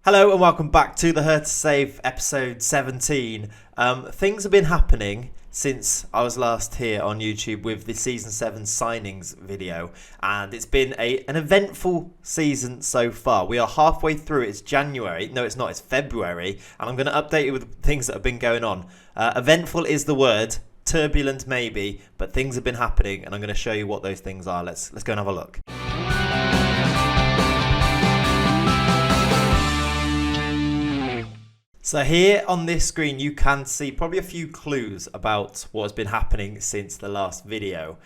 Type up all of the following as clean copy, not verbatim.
Hello and welcome back to the Hertha Save episode 17. Things have been happening since I was last here on YouTube with the Season 7 signings video, and it's been an eventful season so far. We are halfway through. It's January. No, it's not. It's February, and I'm going to update you with things that have been going on. Eventful is the word. Turbulent maybe, but things have been happening, and I'm going to show you what those things are. Let's go and have a look. So here on this screen, you can see probably a few clues about what has been happening since the last video.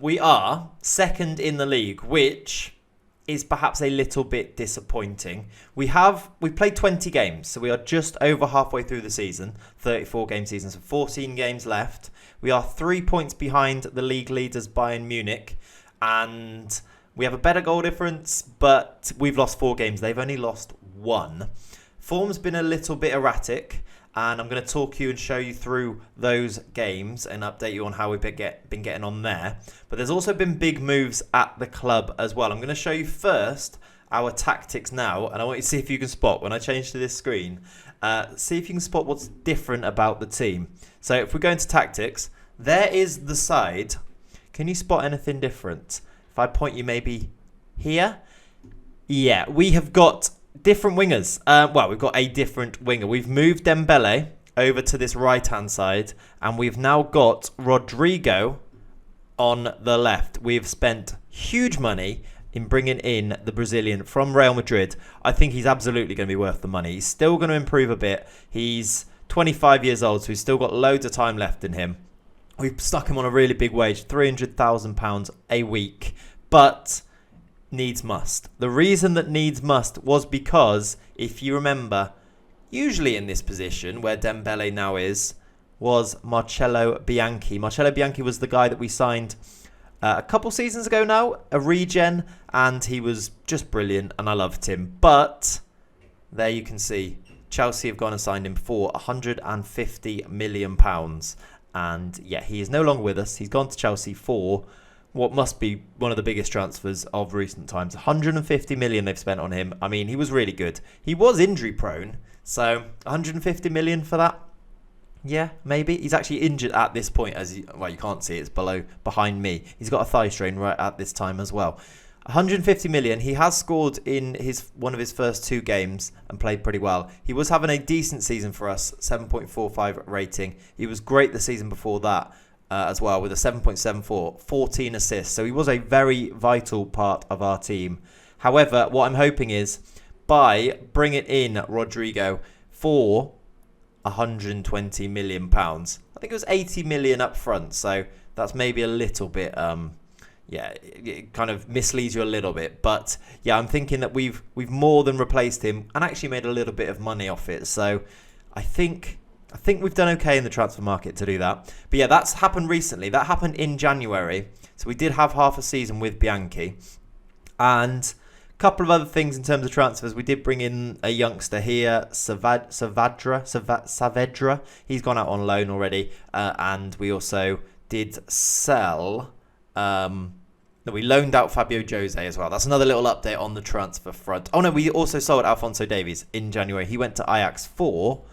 We are second in the league, which is perhaps a little bit disappointing. We've played 20 games, so we are just over halfway through the season, 34-game season, so 14 games left. We are 3 points behind the league leaders, Bayern Munich, and we have a better goal difference, but we've lost 4 games. They've only lost 1. Form's been a little bit erratic, and I'm going to talk you and show you through those games and update you on how we've been getting on there. But there's also been big moves at the club as well. I'm going to show you first our tactics now, and I want you to see if you can spot, when I change to this screen, see if you can spot what's different about the team. So if we go into tactics, there is the side. Can you spot anything different? If I point you maybe here. Yeah, we have got different wingers. We've got a different winger. We've moved Dembele over to this right-hand side, and we've now got Rodrigo on the left. We've spent huge money in bringing in the Brazilian from Real Madrid. I think he's absolutely going to be worth the money. He's still going to improve a bit. He's 25 years old, so he's still got loads of time left in him. We've stuck him on a really big wage, £300,000 a week, but needs must. The reason that needs must was because, if you remember, usually in this position where Dembele now is, was Marcelo Bianchi. Marcelo Bianchi was the guy that we signed a couple seasons ago now, a regen, and he was just brilliant, and I loved him. But there you can see, Chelsea have gone and signed him for £150 million. And yeah, he is no longer with us. He's gone to Chelsea for what must be one of the biggest transfers of recent times. 150 million they've spent on him. I mean, he was really good. He was injury prone, so 150 million for that. Yeah, maybe. He's actually injured at this point, you can't see it. It's behind me. He's got a thigh strain right at this time as well. 150 million. He has scored in one of his first 2 games and played pretty well. He was having a decent season for us, 7.45 rating. He was great the season before that as well, with a 7.74, 14 assists. So he was a very vital part of our team. However, what I'm hoping is, by bringing in Rodrigo for £120 million, I think it was 80 million up front, so that's maybe a little bit, it kind of misleads you a little bit. But yeah, I'm thinking that we've more than replaced him and actually made a little bit of money off it. So I think we've done okay in the transfer market to do that. But yeah, that's happened recently. That happened in January. So we did have half a season with Bianchi. And a couple of other things in terms of transfers. We did bring in a youngster here, Saavedra. He's gone out on loan already. And we also did sell... we loaned out Fabio Jose as well. That's another little update on the transfer front. Oh no, we also sold Alphonso Davies in January. He went to Ajax for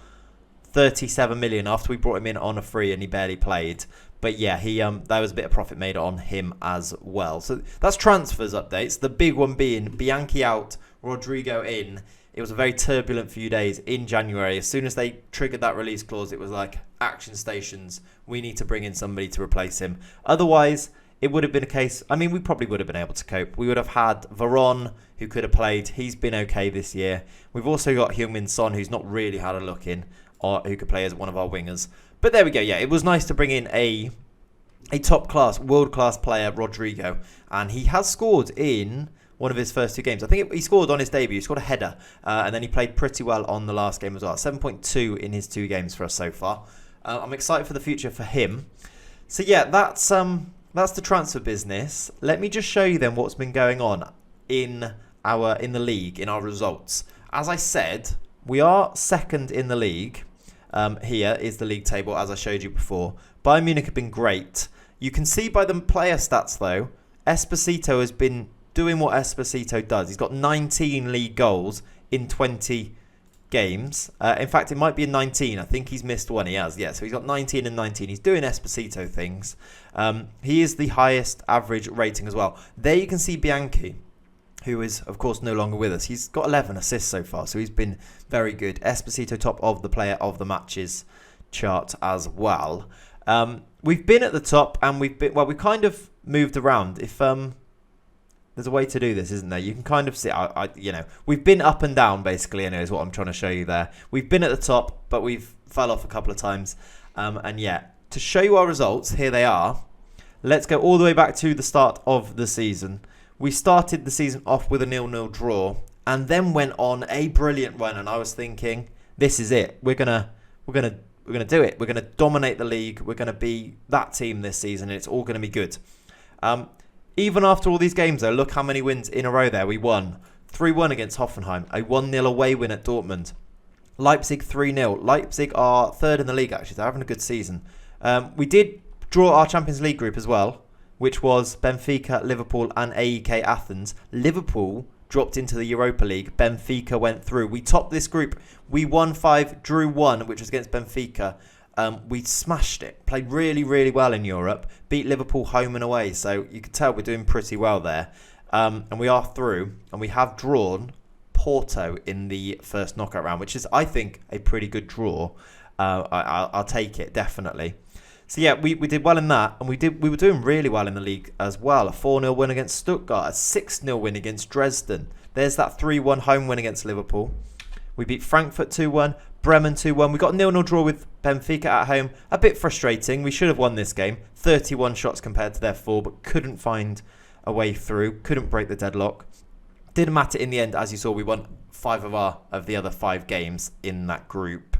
37 million after we brought him in on a free and he barely played. But yeah, there was a bit of profit made on him as well. So that's transfers updates. The big one being Bianchi out, Rodrigo in. It was a very turbulent few days in January. As soon as they triggered that release clause, it was like action stations. We need to bring in somebody to replace him. Otherwise, it would have been a case, we probably would have been able to cope. We would have had Varane, who could have played. He's been okay this year. We've also got Heung-min Son, who's not really had a look in, or who could play as one of our wingers. But there we go. Yeah, it was nice to bring in a top-class, world-class player, Rodrigo. And he has scored in one of his first 2 games. I think he scored on his debut. He scored a header. And then he played pretty well on the last game as well. 7.2 in his 2 games for us so far. I'm excited for the future for him. So yeah, that's the transfer business. Let me just show you then what's been going on in the league, in our results. As I said, we are second in the league. Here is the league table, as I showed you before. Bayern Munich have been great. You can see by the player stats, though, Esposito has been doing what Esposito does. He's got 19 league goals in 20 games. In fact, it might be in 19. I think he's missed one. He has, yeah. So he's got 19 and 19. He's doing Esposito things. He is the highest average rating as well. There you can see Bianchi, who is, of course, no longer with us. He's got 11 assists so far, so he's been very good. Esposito top of the player of the matches chart as well. We've been at the top, and we kind of moved around. If there's a way to do this, isn't there? You can kind of see, we've been up and down, basically, anyway, is what I'm trying to show you there. We've been at the top, but we've fell off a couple of times. And yeah, to show you our results, here they are. Let's go all the way back to the start of the season. We started the season off with a 0-0 draw, and then went on a brilliant run. And I was thinking, this is it. We're gonna do it. We're gonna dominate the league. We're gonna be that team this season, and it's all gonna be good. Even after all these games, though, look how many wins in a row there. We won 3-1 against Hoffenheim, a 1-0 away win at Dortmund. Leipzig 3-0. Leipzig are third in the league, actually. They're having a good season. We did draw our Champions League group as well, which was Benfica, Liverpool and AEK Athens. Liverpool dropped into the Europa League. Benfica went through. We topped this group. We won 5, drew 1, which was against Benfica. We smashed it. Played really, really well in Europe. Beat Liverpool home and away. So you can tell we're doing pretty well there. And we are through. And we have drawn Porto in the first knockout round, which is, I think, a pretty good draw. I'll take it, definitely. So yeah, we did well in that. And we were doing really well in the league as well. A 4-0 win against Stuttgart. A 6-0 win against Dresden. There's that 3-1 home win against Liverpool. We beat Frankfurt 2-1. Bremen 2-1. We got a 0-0 draw with Benfica at home. A bit frustrating. We should have won this game. 31 shots compared to their 4, but couldn't find a way through. Couldn't break the deadlock. Didn't matter in the end. As you saw, we won 5 of the other 5 games in that group.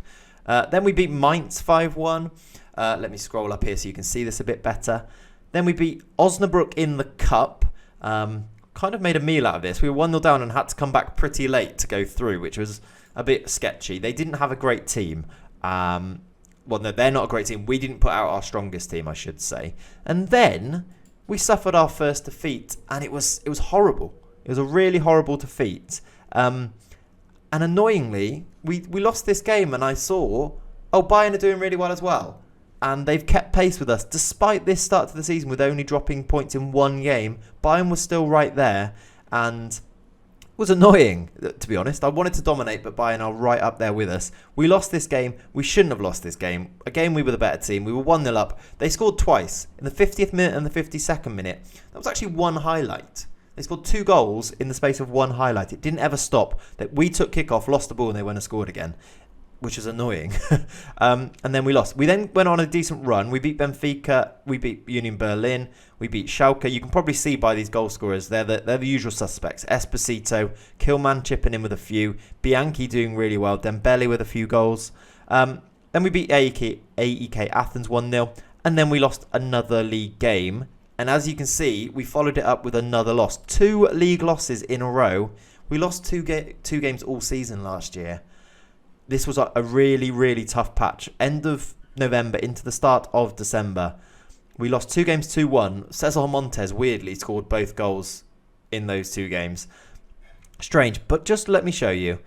Then we beat Mainz 5-1. Let me scroll up here so you can see this a bit better. Then we beat Osnabrück in the cup. Kind of made a meal out of this. We were 1-0 down and had to come back pretty late to go through, which was a bit sketchy. They didn't have a great team. Well, no, they're not a great team. We didn't put out our strongest team, I should say. And then we suffered our first defeat, and it was horrible. It was a really horrible defeat. And annoyingly, we lost this game, and I saw, Bayern are doing really well as well. And they've kept pace with us. Despite this start to the season with only dropping points in one game, Bayern was still right there, and was annoying, to be honest. I wanted to dominate, but Bayern are right up there with us. We lost this game. We shouldn't have lost this game. Again, we were the better team. We were 1-0 up. They scored twice, in the 50th minute and the 52nd minute. That was actually one highlight. They scored 2 goals in the space of one highlight. It didn't ever stop. That we took kickoff, lost the ball, and they went and scored again, which is annoying. And then we lost. We then went on a decent run. We beat Benfica. We beat Union Berlin. We beat Schalke. You can probably see by these goal scorers, they're the usual suspects. Esposito, Kilman chipping in with a few. Bianchi doing really well. Dembele with a few goals. Then we beat AEK Athens 1-0. And then we lost another league game. And as you can see, we followed it up with another loss. 2 league losses in a row. We lost two games all season last year. This was a really, really tough patch. End of November into the start of December. We lost 2 games 2-1. Cesar Montes weirdly scored both goals in those 2 games. Strange, but just let me show you.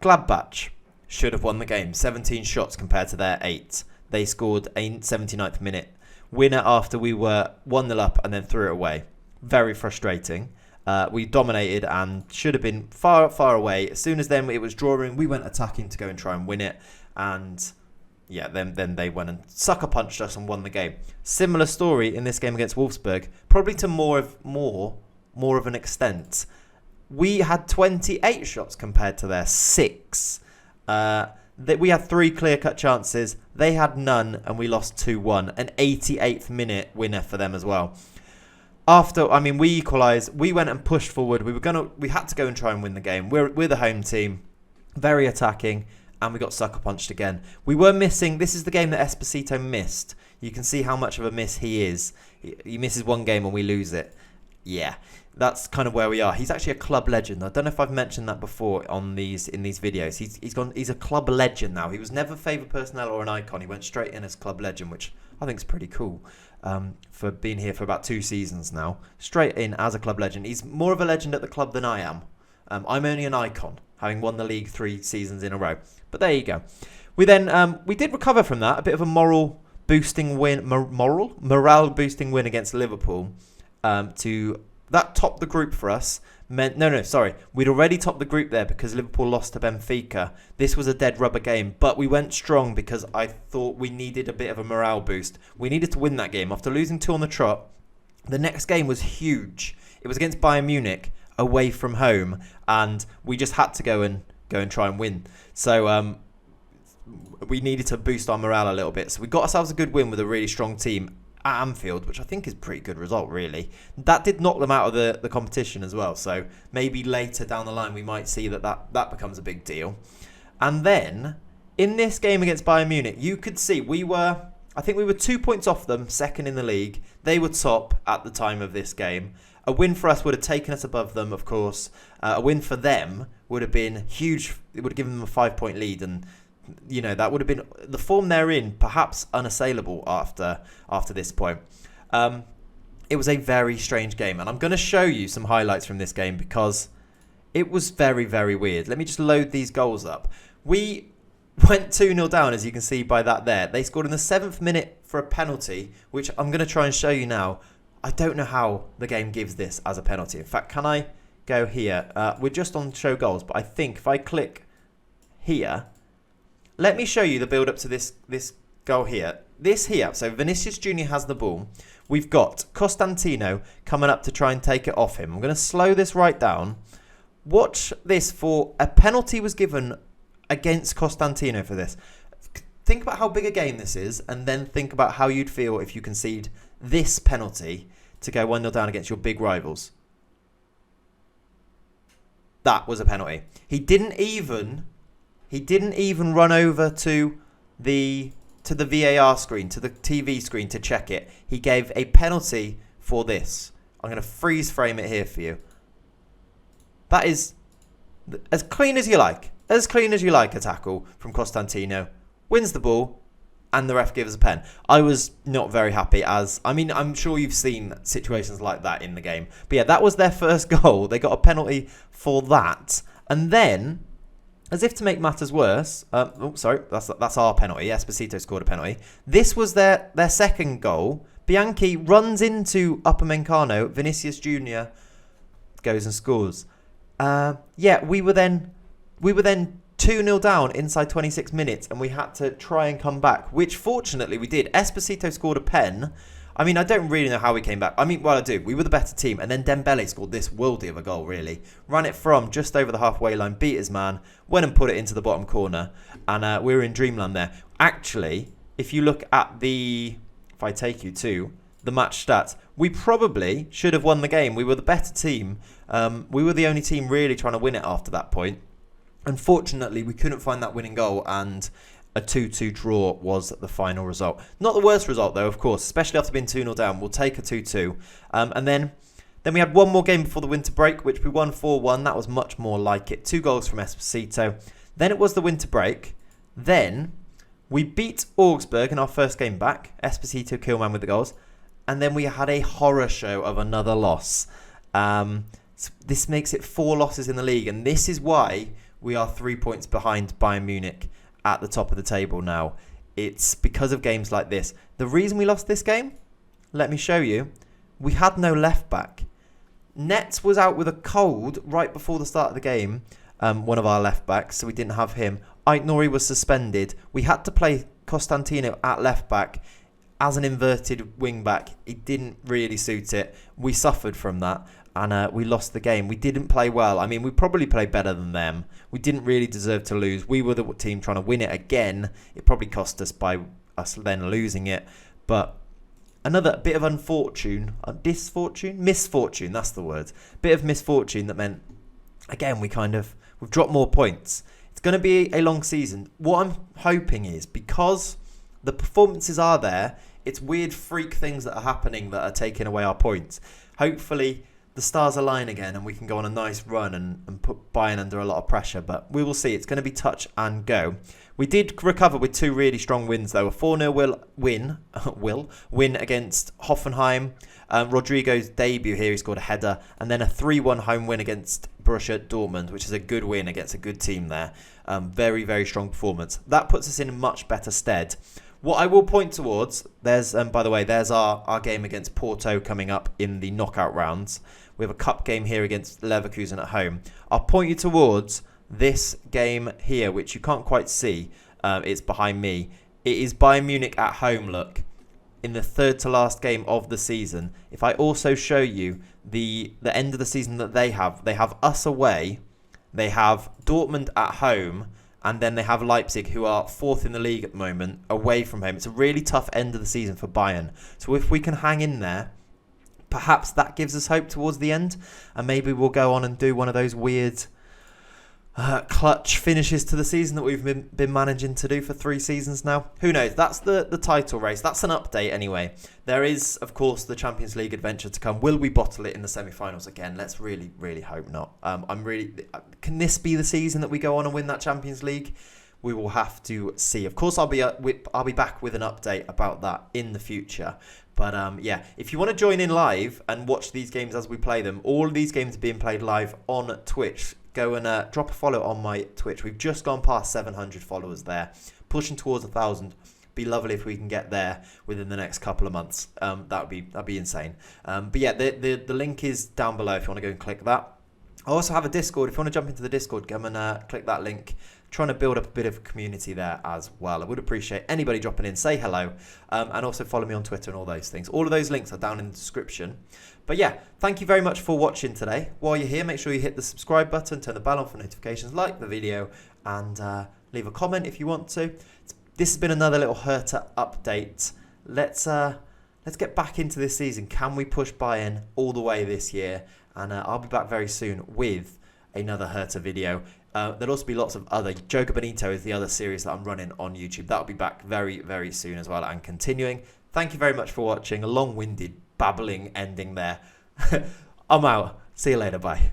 Gladbach should have won the game. 17 shots compared to their 8. They scored a 79th minute winner after we were 1-0 up and then threw it away. Very frustrating. We dominated and should have been far, far away. As soon as then it was drawing, we went attacking to go and try and win it. And yeah, then they went and sucker punched us and won the game. Similar story in this game against Wolfsburg, probably to more of an extent. We had 28 shots compared to their 6. We had 3 clear-cut chances. They had none, and we lost 2-1. An 88th minute winner for them as well. We equalised. We went and pushed forward. We had to go and try and win the game. We're the home team, very attacking, and we got sucker punched again. We were missing. This is the game that Esposito missed. You can see how much of a miss he is. He misses one game and we lose it. Yeah, that's kind of where we are. He's actually a club legend. I don't know if I've mentioned that before in these videos. He's a club legend now. He was never favoured personnel or an icon. He went straight in as club legend, which I think is pretty cool. For being here for about 2 seasons now, straight in as a club legend. He's more of a legend at the club than I am. I'm only an icon. having won the league 3 seasons in a row. But there you go. We then we did recover from that, a bit of a morale boosting win against Liverpool. That topped the group for us. We'd already topped the group there because Liverpool lost to Benfica. This was a dead rubber game, but we went strong because I thought we needed a bit of a morale boost. We needed to win that game. After losing 2 on the trot, the next game was huge. It was against Bayern Munich, away from home, and we just had to go and try and win. So we needed to boost our morale a little bit. So we got ourselves a good win with a really strong team at Anfield, which I think is a pretty good result, really. That did knock them out of the competition as well. So maybe later down the line, we might see that becomes a big deal. And then in this game against Bayern Munich, you could see I think we were 2 points off them, second in the league. They were top at the time of this game. A win for us would have taken us above them, of course. A win for them would have been huge. It would have given them a 5-point lead, and that would have been the form they're in, perhaps unassailable after this point. It was a very strange game, and I'm going to show you some highlights from this game because it was very, very weird. Let me just load these goals up. We went 2-0 down, as you can see by that there. They scored in the 7th minute for a penalty, which I'm going to try and show you now. I don't know how the game gives this as a penalty. In fact, can I go here? We're just on show goals, but I think if I click here, let me show you the build-up to this goal here. This here, so Vinicius Jr. has the ball. We've got Costantino coming up to try and take it off him. I'm going to slow this right down. Watch this for a penalty was given against Costantino for this. Think about how big a game this is, and then think about how you'd feel if you concede this penalty to go 1-0 down against your big rivals. That was a penalty. He didn't even run over to the VAR screen, to the TV screen to check it. He gave a penalty for this. I'm going to freeze frame it here for you. That is as clean as you like. As clean as you like, a tackle from Costantino. Wins the ball, and the ref gives a pen. I was not very happy I'm sure you've seen situations like that in the game. But yeah, that was their first goal. They got a penalty for that. And then, as if to make matters worse, that's our penalty. Esposito scored a penalty. This was their second goal. Bianchi runs into Upamecano. Vinicius Jr. goes and scores. We were then 2-0 down inside 26 minutes, and we had to try and come back, which fortunately we did. Esposito scored a pen. I don't really know how we came back. I do. We were the better team, and then Dembele scored this worldie of a goal, really. Ran it from just over the halfway line, beat his man, went and put it into the bottom corner, and we were in dreamland there. Actually, if you look at if I take you to the match stats, we probably should have won the game. We were the better team. We were the only team really trying to win it after that point. Unfortunately, we couldn't find that winning goal, and a 2-2 draw was the final result. Not the worst result, though, of course, especially after being 2-0 down. We'll take a 2-2. And then we had one more game before the winter break, which we won 4-1. That was much more like it. 2 goals from Esposito. Then it was the winter break. Then we beat Augsburg in our first game back. Esposito, Killman with the goals. And then we had a horror show of another loss. This makes it 4 losses in the league, and this is why we are 3 points behind Bayern Munich at the top of the table now. It's because of games like this. The reason we lost this game, let me show you. We had no left back. Nets was out with a cold right before the start of the game, one of our left backs, so we didn't have him. Aitnori was suspended. We had to play Costantino at left back as an inverted wing back. It didn't really suit it. We suffered from that, and we lost the game. We didn't play well. We probably played better than them. We didn't really deserve to lose. We were the team trying to win it again. It probably cost us by us then losing it. But another bit of misfortune, that's the word. Bit of misfortune that meant, again, we've dropped more points. It's going to be a long season. What I'm hoping is, because the performances are there, it's weird freak things that are happening that are taking away our points. Hopefully the stars align again and we can go on a nice run and put Bayern under a lot of pressure, but we will see. It's going to be touch and go. We did recover with 2 really strong wins, though. A 4-0 win against Hoffenheim. Rodrigo's debut here, he scored a header, and then a 3-1 home win against Borussia Dortmund, which is a good win against a good team there. Very, very strong performance. That puts us in a much better stead. What I will point towards, there's by the way, there's our game against Porto coming up in the knockout rounds. We have a cup game here against Leverkusen at home. I'll point you towards this game here, which you can't quite see. It's behind me. It is Bayern Munich at home, look, in the third to last game of the season. If I also show you the end of the season that they have us away, they have Dortmund at home, and then they have Leipzig, who are fourth in the league at the moment, away from home. It's a really tough end of the season for Bayern. So if we can hang in there, perhaps that gives us hope towards the end, and maybe we'll go on and do one of those weird clutch finishes to the season that we've been managing to do for 3 seasons now. Who knows? That's the title race. That's an update anyway. There is, of course, the Champions League adventure to come. Will we bottle it in the semi-finals again? Let's really, really hope not. Can this be the season that we go on and win that Champions League? We will have to see. Of course, I'll be back with an update about that in the future. But yeah, if you want to join in live and watch these games as we play them, all of these games are being played live on Twitch. Go and drop a follow on my Twitch. We've just gone past 700 followers there, pushing towards 1,000. Be lovely if we can get there within the next couple of months. That'd be insane. But yeah, the link is down below if you want to go and click that. I also have a Discord. If you want to jump into the Discord, come and click that link. Trying to build up a bit of a community there as well. I would appreciate anybody dropping in, say hello, and also follow me on Twitter and all those things. All of those links are down in the description. But yeah, thank you very much for watching today. While you're here, make sure you hit the subscribe button, turn the bell on for notifications, like the video, and leave a comment if you want to. This has been another little Hertha update. Let's get back into this season. Can we push Bayern all the way this year? And I'll be back very soon with another Hertha video. There'll also be lots of other. Joga Bonito is the other series that I'm running on YouTube. That'll be back very, very soon as well and continuing. Thank you very much for watching. A long-winded, babbling ending there. I'm out. See you later. Bye.